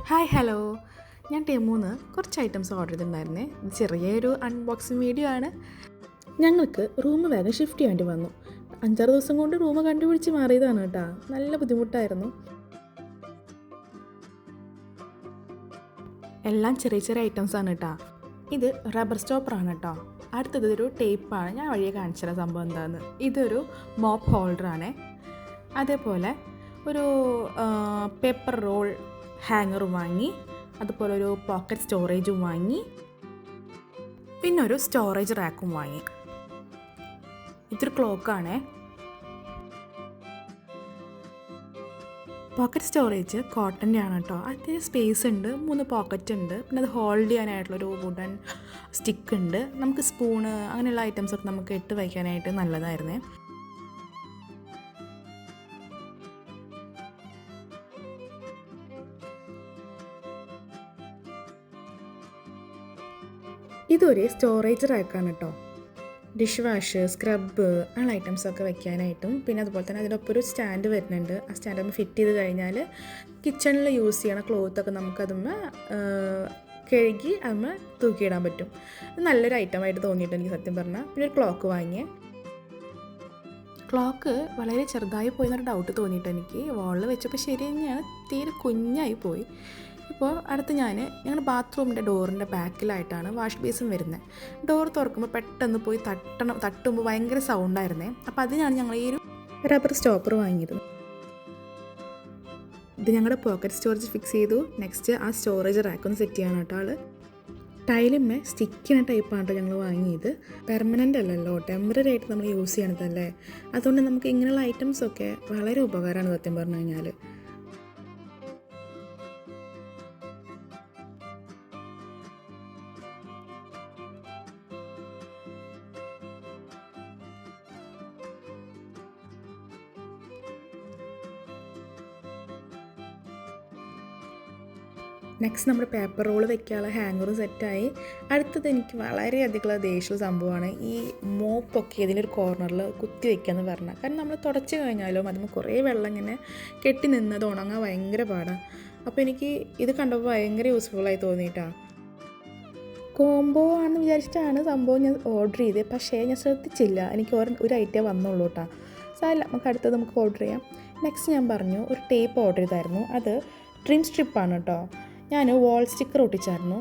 Hi hello, ഞാൻ ടെമൂന്ന് കുറച്ച് items order ചെയ്തിട്ടുണ്ടായിരുന്നേ. ഇത് ചെറിയൊരു അൺബോക്സിങ് വീഡിയോ ആണ്. ഞങ്ങൾക്ക് റൂം വേഗം ഷിഫ്റ്റ് ചെയ്യേണ്ടി വന്നു. 5-6 ദിവസം കൊണ്ട് റൂം കണ്ടുപിടിച്ച് മാറിയതാണ് കേട്ടോ. നല്ല ബുദ്ധിമുട്ടായിരുന്നു. എല്ലാം ചെറിയ ചെറിയ ഐറ്റംസ് ആണ് കേട്ടോ. ഇത് റബ്ബർ സ്റ്റോപ്പറാണ് കേട്ടോ. അടുത്തത് ഒരു ടേപ്പാണ്. ഞാൻ വഴിയെ കാണിച്ചുതരാം സംഭവം എന്താണെന്ന്. ഇതൊരു മോപ്പ് ഹോൾഡറാണേ. അതേപോലെ ഒരു പേപ്പർ റോൾ ഹാങ്ങറും വാങ്ങി, അതുപോലെ ഒരു പോക്കറ്റ് സ്റ്റോറേജും വാങ്ങി, പിന്നെ ഒരു സ്റ്റോറേജ് റാക്കും വാങ്ങി. ഇതൊരു ക്ലോക്കാണേ. പോക്കറ്റ് സ്റ്റോറേജ് കോട്ടൻ്റെ ആണ് കേട്ടോ. അത്യാവശ്യം സ്പേസ് ഉണ്ട്, 3 പോക്കറ്റ് ഉണ്ട്. പിന്നെ അത് ഹോൾഡ് ചെയ്യാനായിട്ടുള്ളൊരു വുഡൻ സ്റ്റിക്ക് ഉണ്ട്. നമുക്ക് സ്പൂണ് അങ്ങനെയുള്ള ഐറ്റംസൊക്കെ നമുക്ക് ഇട്ട് വയ്ക്കാനായിട്ട് നല്ലതായിരുന്നേ. ഇതൊരു സ്റ്റോറേജ് റാക്കാണ് കേട്ടോ. ഡിഷ് വാഷ്, സ്ക്രബ് അങ്ങനെ ഐറ്റംസൊക്കെ വെക്കാനായിട്ടും, പിന്നെ അതുപോലെ തന്നെ അതിനൊപ്പം ഒരു സ്റ്റാൻഡ് വരുന്നുണ്ട്. ആ സ്റ്റാൻഡ് നമ്മൾ ഫിറ്റ് ചെയ്ത് കഴിഞ്ഞാൽ കിച്ചണിൽ യൂസ് ചെയ്യണ ക്ലോത്തൊക്കെ നമുക്കതുമ്മേ കഴുകി അതുമ്മേ തൂക്കിയിടാൻ പറ്റും. അത് നല്ലൊരു ഐറ്റമായിട്ട് തോന്നിയിട്ട് എനിക്ക് സത്യം പറഞ്ഞാൽ. പിന്നെ ഒരു ക്ലോക്ക് വാങ്ങിയേ. ക്ലോക്ക് വളരെ ചെറുതായി പോയി എന്നൊരു ഡൗട്ട് തോന്നിയിട്ട് എനിക്ക്. വാളിൽ വെച്ചപ്പോൾ ശരി തന്നെയാണ്, തീരെ കുഞ്ഞായി പോയി. ഇപ്പോൾ അടുത്ത് ഞങ്ങളുടെ ബാത്റൂമിൻ്റെ ഡോറിൻ്റെ ബാക്കിലായിട്ടാണ് വാഷ് ബേസിൻ വരുന്നത്. ഡോർ തുറക്കുമ്പോൾ പെട്ടെന്ന് പോയി തട്ടുമ്പോൾ ഭയങ്കര സൗണ്ടായിരുന്നേ. അപ്പോൾ അതിനാണ് ഞങ്ങൾ ഈ ഒരു റബ്ബർ സ്റ്റോപ്പർ വാങ്ങിയത്. ഇത് ഞങ്ങളുടെ പോക്കറ്റ് സ്റ്റോറേജ് ഫിക്സ് ചെയ്തു. നെക്സ്റ്റ് ആ സ്റ്റോറേജ് റാക്കൊന്ന് സെറ്റ് ചെയ്യണം കേട്ടോ. ടൈലിന്മേ സ്റ്റിക്കിന് ടൈപ്പാണ് കേട്ടോ ഞങ്ങൾ വാങ്ങിയത്. പെർമനൻ്റ് അല്ലല്ലോ, ടെമ്പററി ആയിട്ട് നമ്മൾ യൂസ് ചെയ്യണതല്ലേ. അതുകൊണ്ട് നമുക്ക് ഇങ്ങനെയുള്ള ഐറ്റംസൊക്കെ വളരെ ഉപകാരമാണ് സത്യം പറഞ്ഞു കഴിഞ്ഞാൽ. നെക്സ്റ്റ് നമ്മുടെ പേപ്പർ റോൾ വെക്കാനുള്ള ഹാങ്ങറും സെറ്റായി. അടുത്തത് എനിക്ക് വളരെയധികം ദേഷ്യമുള്ള സംഭവമാണ് ഈ മോപ്പൊക്കെ ഇതിനൊരു കോർണറിൽ കുത്തി വയ്ക്കാമെന്ന് പറഞ്ഞാൽ. കാരണം നമ്മൾ തുടച്ച് കഴിഞ്ഞാലും അതിന് കുറേ വെള്ളം ഇങ്ങനെ കെട്ടി നിന്നത് ഉണങ്ങാൻ ഭയങ്കര പാടാണ്. അപ്പോൾ എനിക്ക് ഇത് കണ്ടപ്പോൾ ഭയങ്കര യൂസ്ഫുള്ളായി തോന്നിയിട്ടാണ്. കോംബോ ആണെന്ന് വിചാരിച്ചിട്ടാണ് സംഭവം ഞാൻ ഓർഡർ ചെയ്തത്. പക്ഷേ ഞാൻ ശ്രദ്ധിച്ചില്ല, എനിക്ക് ഒരു ഐറ്റം വന്നുള്ളൂ കേട്ടോ. സാരമില്ല, നമുക്ക് അടുത്തത് നമുക്ക് ഓർഡർ ചെയ്യാം. നെക്സ്റ്റ് ഞാൻ പറഞ്ഞു ഒരു ടേപ്പ് ഓർഡർ ചെയ്തായിരുന്നു. അത് ട്രിം സ്ട്രിപ്പാണ് കേട്ടോ. ഞാൻ വാൾ സ്റ്റിക്കർ ഒട്ടിച്ചായിരുന്നു.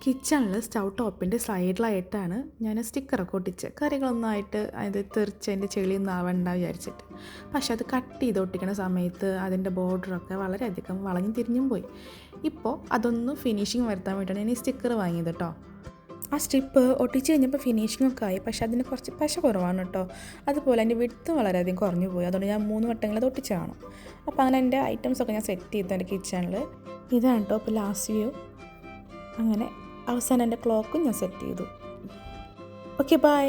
കിച്ചണിൽ സ്റ്റൗ ടോപ്പിൻ്റെ സൈഡിലായിട്ടാണ് ഞാൻ സ്റ്റിക്കറൊക്കെ ഒട്ടിച്ചത്. കറികളൊന്നായിട്ട് അത് തെറിച്ചതിൻ്റെ ചെളിയൊന്നും ആവണ്ട വിചാരിച്ചിട്ട്. പക്ഷെ അത് കട്ട് ചെയ്ത് ഒട്ടിക്കുന്ന സമയത്ത് അതിൻ്റെ ബോർഡറൊക്കെ വളരെയധികം വളഞ്ഞും തിരിഞ്ഞും പോയി. ഇപ്പോൾ അതൊന്ന് ഫിനിഷിങ് വരുത്താൻ വേണ്ടിയിട്ടാണ് ഞാൻ ഈ സ്റ്റിക്കർ വാങ്ങിയത് കേട്ടോ. ആ സ്ട്രിപ്പ് ഒട്ടിച്ച് കഴിഞ്ഞപ്പോൾ ഫിനിഷിങ്ങൊക്കെ ആയി. പക്ഷേ അതിന് കുറച്ച് പശ കുറവാണ് കേട്ടോ. അതുപോലെ അതിൻ്റെ വിഡ്ത്ത് വളരെയധികം കുറഞ്ഞു പോയി. അതുകൊണ്ട് ഞാൻ 3 വട്ടങ്ങൾ അത് ഒട്ടിച്ചാണ്. അപ്പോൾ അങ്ങനെ എൻ്റെ ഐറ്റംസൊക്കെ ഞാൻ സെറ്റ് ചെയ്തു എൻ്റെ കിച്ചണിൽ. ഇതാണ് കേട്ടോ ഇപ്പോൾ ലാസ്റ്റ് വ്യൂ. അങ്ങനെ അവസാനം എൻ്റെ ക്ലോക്കും ഞാൻ സെറ്റ് ചെയ്തു. Okay, by.